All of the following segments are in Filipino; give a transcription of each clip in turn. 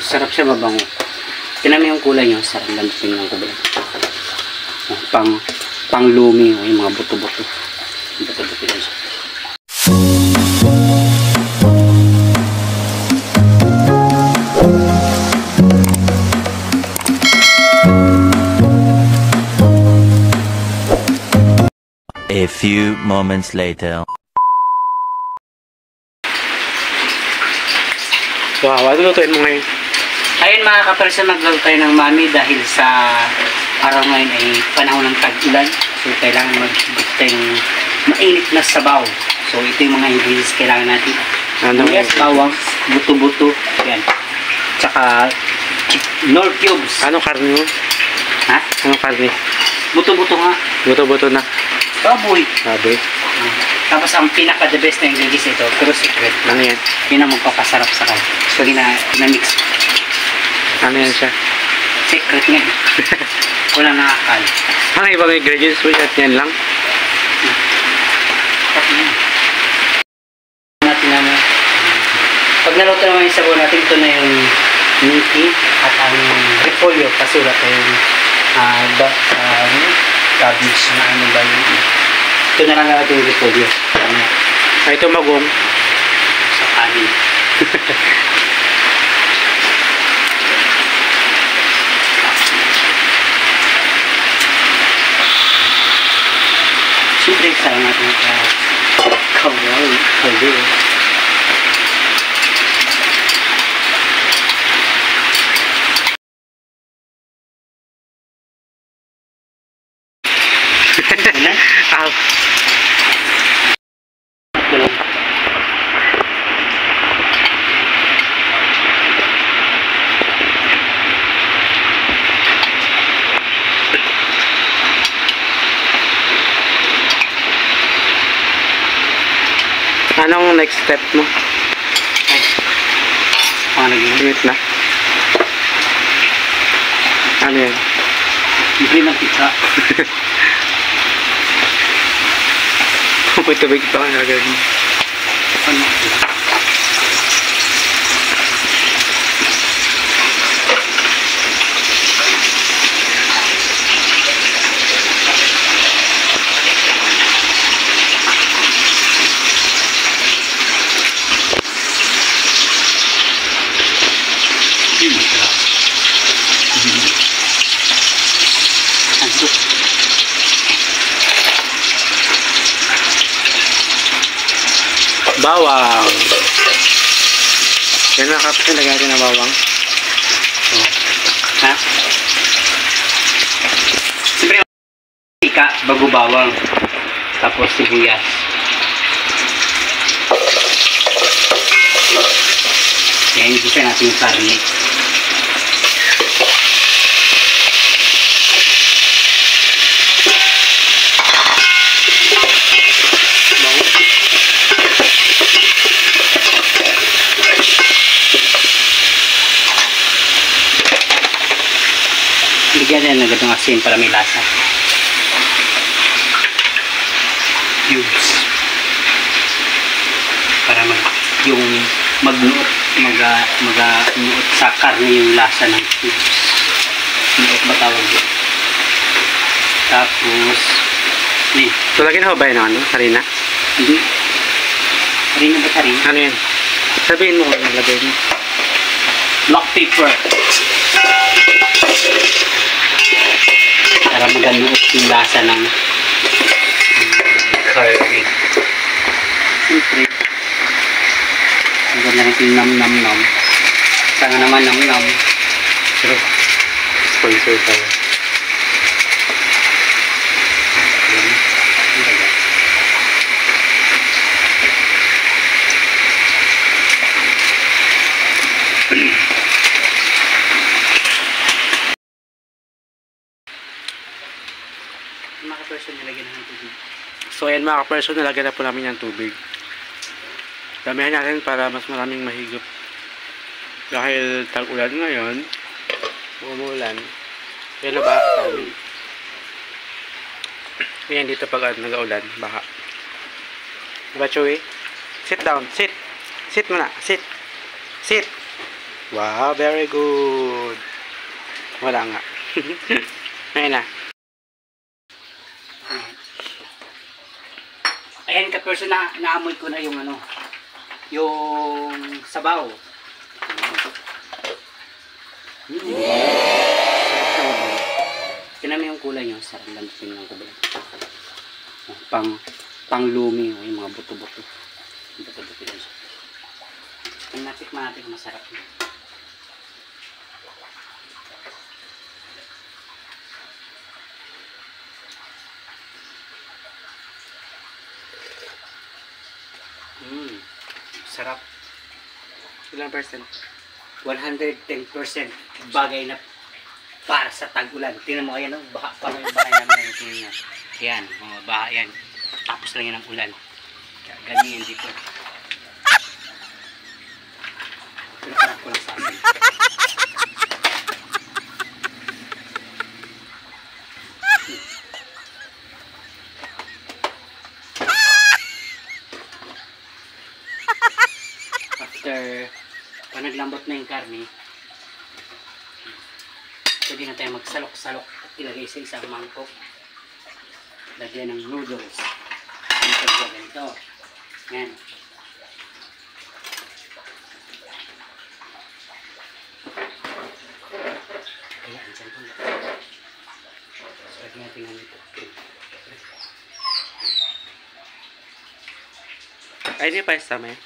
Sarap siya, mabango. Tinan mo yung kulay niya. Sarap lang tingnan ko ba. Oh, pang lumi. Oh, yung mga buto-buto. Buto-buto yan siya. A few moments later. Wow, ano lutuin mo ngayon? Ayun mga kaperson, maglago tayo ng mami dahil sa araw ngayon ay panahon ng tag-ulan. So kailangan mag-bit tayo ng mainit na sabaw. So ito yung mga ingredients kailangan natin. Yes, bawang, buto-buto, yan. Tsaka nor cubes. Anong karne mo? Ha? Anong karne? Buto-buto nga. Buto-buto na. Baboy. Baboy. Tapos ang pinaka-the best na ingredients ito, pero secret. Ano yan? Yun ang magpapasarap sa kanya. So ginamix. Ano yan siya? Secret nga eh. Walang nakakal. Ano ibang ingredients mo yan? Yan lang? Natin naman. Pag naluto naman yung sabaw natin, ito na yung niki at ang repolyo. Kasulat na yung cabbage na ano ba yun. Ito na lang natin yung repolyo. Ito magong. Sa kanin. Siyempre, sarang natin kawal. Kaldo. Ah. Anong next step mo? Ay. Limit na. Ano yan? Libre ng pizza. May tubig pa ka nalagay mo. Ano? Bawang. Yan na kapit, lagay natin ng bawang. Oh. Ha? Siyempre, ika, bago bawang. Tapos sibuyas. Yan, gisa natin yung karne. Bigyan yan agad ng asin para may lasa. Cubes. Para magnuot sa karne yung lasa ng cubes. Nuot ba tawag yun? Tapos ni. So lagyan na ba yun ano? Harina? Hindi. Harina ba harina? Ano yan? Sabihin mo kung nalagay mo. Black pepper. Para maganuot yung lasa ng curry. Siyempre, ang ganda natin nam-nam-nam. Saka naman nam-nam. Pero, sponsor tayo. Mga ka-person, nilagyan ng tubig. So ayan mga ka-person, nalagyan na po namin ng tubig. Damihan natin para mas maraming mahigop. Dahil tag-ulan ngayon, umulan. Pero baka sa amin. Ayan dito pag nag-aulan, baka. Diba Chewy? Sit down, sit. Sit muna, sit. Sit. Wow, very good. Wala nga. Ngayon na. Ayan ka-person, naamoy ko na yung ano, yung sabaw. Tingnan mo yung kulay nyo, sarap lang tingnan ko ba. Pang lumi, yung mga buto-buto. Buto-buto yan siya. Ang natikman natin, masarap yun. Sarap. Ilang percent? 110% bagay na para sa tag-ulan. Tingnan mo, ayan, no? Baha pa ngayon, bahay namin na ito nga. Ayan, mga baha yan. Tapos lang yan ang ulan. Kaya ganyan dito. Pinaparap ko lang sa akin. After panaglambot na yung karne, pwede na tayo magsalok-salok at ilagay sa isang mangkok. Lagyan ng noodles. Ganito po, ganito. Yan. Ayan, dyan po. So, lagyan natin ng ito. Ay, hindi pa isama yan.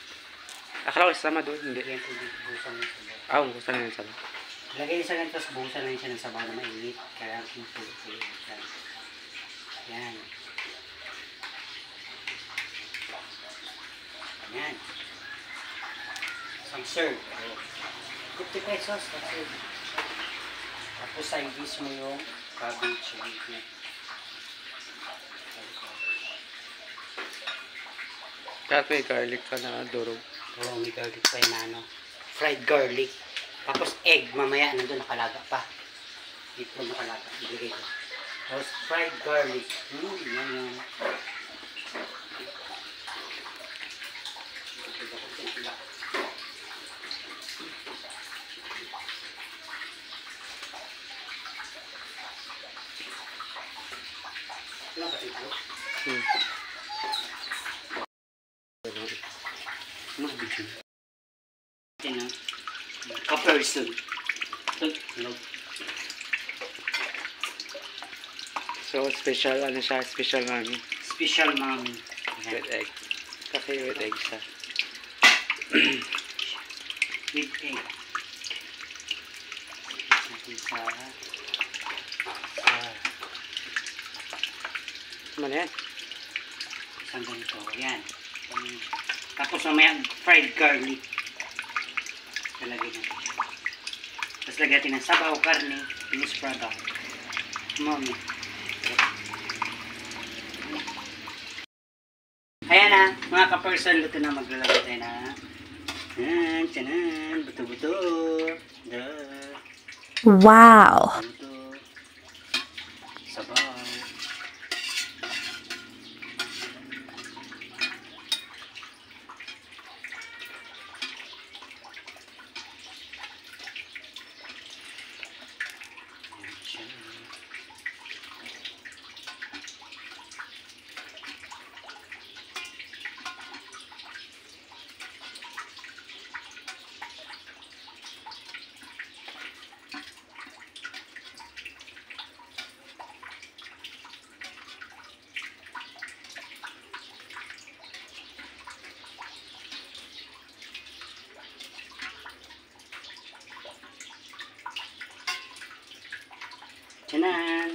Akala ko isama doon, hindi. Lagyan po dito, busan ng sabaw. Ah, gusto na yun sama. Lagay sa ganito, busan na siya ng sabaw na mainit. Kaya kung tuloy siya. Yan. Yan. Isang serve. 50 pesos. That's it. Tapos side dish mo yung cabbage. Kahit may garlic ka na durog. Oo, may garlic pa yung ano. Fried garlic. Tapos egg. Mamaya nandun nakalaga pa. Dito nakalaga. Ibigay ko. Tapos fried garlic. Yan. Ka-person. Hello. So, special, ano siya, special mami. Special mami. With egg. Kasi with egg siya. With egg. Natin sa Ano yan? isang ganito. Yan. Tapos mamaya fried garlic. Lalagay natin siya. Tapos lagyan natin ng sabaw, karne, finished product. Mami. Ayan na, mga ka-person, luto na maglalagay tayo na. Yan, tiyanan, buto-buto. Wow! Buto. Sabaw. Tiyanan.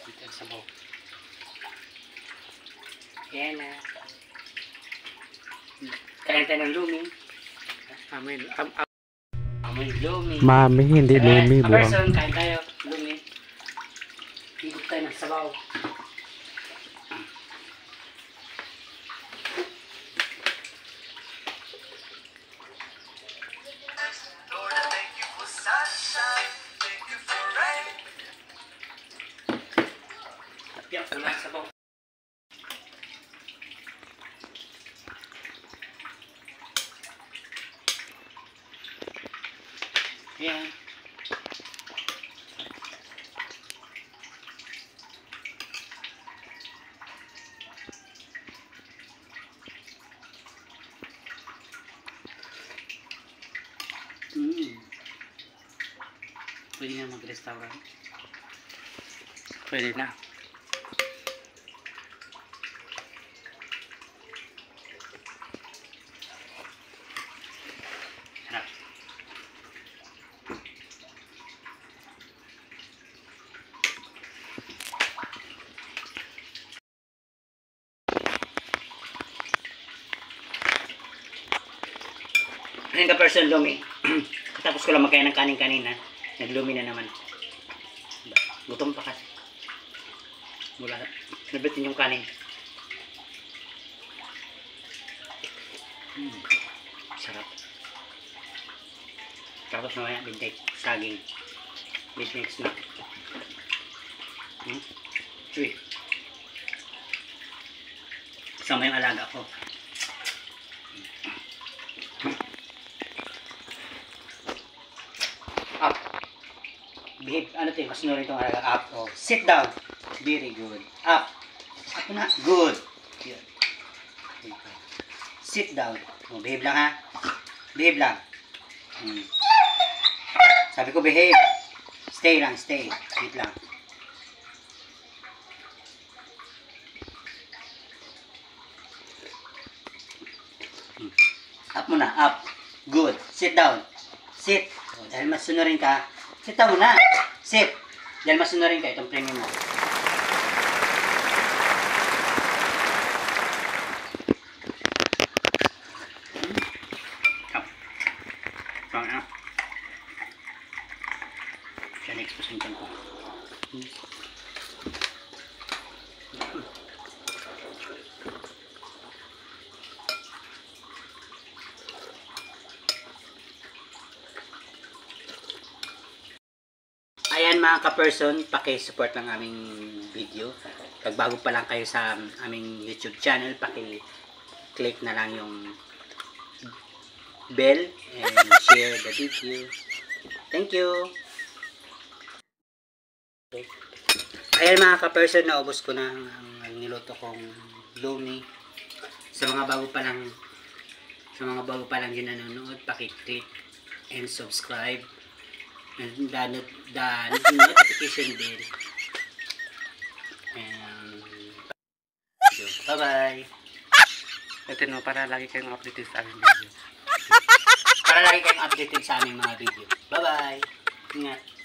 Ito ang sabaw. Ayan na. Kain tayo ng lumi. Amin. Amoy lumi. Mami, hindi lumi, buwang. Person, kain tayo. Lumi. Higop tayo ng sabaw. Tapyak ko lang sabaw. Ayan. Ayan. Pwede na mag-restaurant. Pwede na. Sarap. Ayun ka person lumi. Tapos ko lang magkaya ng kanin kanina. Naglumi na naman. Gutom pa kasi. Mula nabitin yung kanin. Sarap. Tapos mamaya bintek saging. Bintek snack. Uy. Kasama yung alaga ko. Up. Behave, ano ito, mas nuri itong alaga. Up. Oh. Sit down. Very good. Up. Up na. Good. Yun. Sit down. Oh, behave lang ha. Behave lang. Sabi ko behave. Stay lang, stay. Wait lang. Up muna, up. Good. Sit down. Sit. Oh, dahil masunurin ka, sit down muna. Sit. Dahil masunurin ka, itong premium mo. Come. Come na. Siya na-expose yung ko. Ayan mga ka-person, paki-support ng aming video. Pag bago pa lang kayo sa aming YouTube channel, paki-click na lang yung bell and share the video. Thank you! Ayan mga ka-person, naubos ko na ang niluto kong lumi. Sa mga bago pa lang din nanonood, paki-click and subscribe. And the notification bell. And bye-bye. Ito no, para lagi kayong updated sa aming video. Para lagi kayong updated sa aming mga video. Bye-bye. Ingat.